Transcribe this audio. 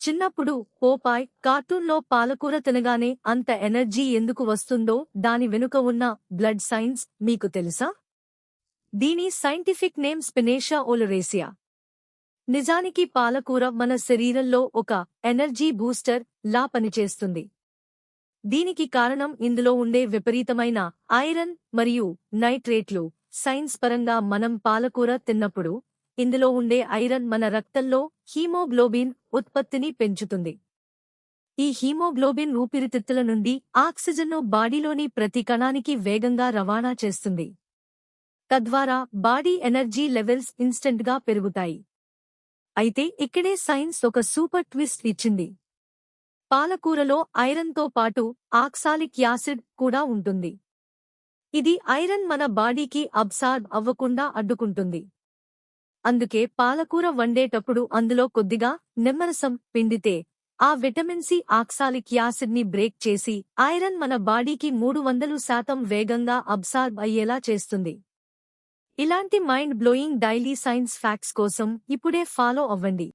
చిన్నప్పుడు పోపాయ్ కార్టూన్లో పాలకూర తినగానే అంత ఎనర్జీ ఎందుకు వస్తుందో దాని వెనుక ఉన్న బ్లడ్ సైన్స్ మీకు తెలుసా? దీని సైంటిఫిక్ నేమ్ స్పినేషా ఓలరేసియా. నిజానికి పాలకూర మన శరీరంలో ఒక ఎనర్జీ బూస్టర్ లా పనిచేస్తుంది. దీనికి కారణం ఇందులో ఉండే విపరీతమైన ఐరన్ మరియు నైట్రేట్లు. సైన్స్ పరంగా మనం పాలకూర తిన్నప్పుడు ఇందులో ఉండే ఐరన్ మన రక్తంలో హీమోగ్లోబిన్ ఉత్పత్తిని పెంచుతుంది. ఈ హీమోగ్లోబిన్ ఊపిరితిత్తుల నుండి ఆక్సిజన్ను బాడీలోని ప్రతి కణానికి వేగంగా రవాణా చేస్తుంది. తద్వారా బాడీ ఎనర్జీ లెవెల్స్ ఇన్స్టెంట్గా పెరుగుతాయి. అయితే ఇక్కడే సైన్స్ ఒక సూపర్ ట్విస్ట్ ఇచ్చింది. పాలకూరలో ఐరన్తో పాటు ఆక్సాలిక్ యాసిడ్ కూడా ఉంటుంది. ఇది ఐరన్ మన బాడీకి అబ్సార్బ్ అవ్వకుండా అడ్డుకుంటుంది. అందుకే పాలకూర వండేటప్పుడు అందులో కొద్దిగా నిమ్మరసం పిండితే ఆ విటమిన్ సి ఆక్సాలిక్ యాసిడ్ ని బ్రేక్ చేసి ఐరన్ మన బాడీకి 300% వేగంగా అబ్సార్బ్ అయ్యేలా చేస్తుంది. ఇలాంటి mind blowing daily science facts కోసం ఇప్పుడే ఫాలో అవ్వండి.